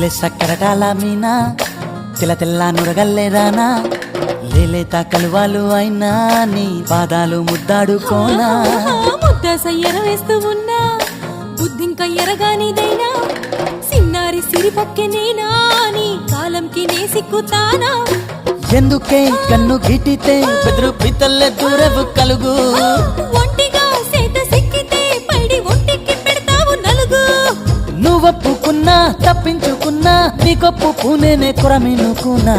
తెల్లె సక్కరటాల మీనా తెల్ల తెల్ల నురగల్లేదానా లేలేత కలువాలు అయినా నీ పాదాలు ముద్దాడుకోనా ముద్ద సయ్యర వేస్తూ ఉన్నా బుద్ధింక ఎరగానిదైనా సిన్నారి సిరిపక్కె నేనా నీ కాలంకి నే సిక్కుతానా ఎందుకే కన్ను గిటితే బెదురు పితల్లె దూరవు కలుగు ఒంటిగా సేత సిక్కితే పైడి ఒంటికి పెడతావు నలుగు నువ్వొప్పుకున్నా తప్పించుకున్నా నీకొప్పు పూనేనే కొరమినుకున్నా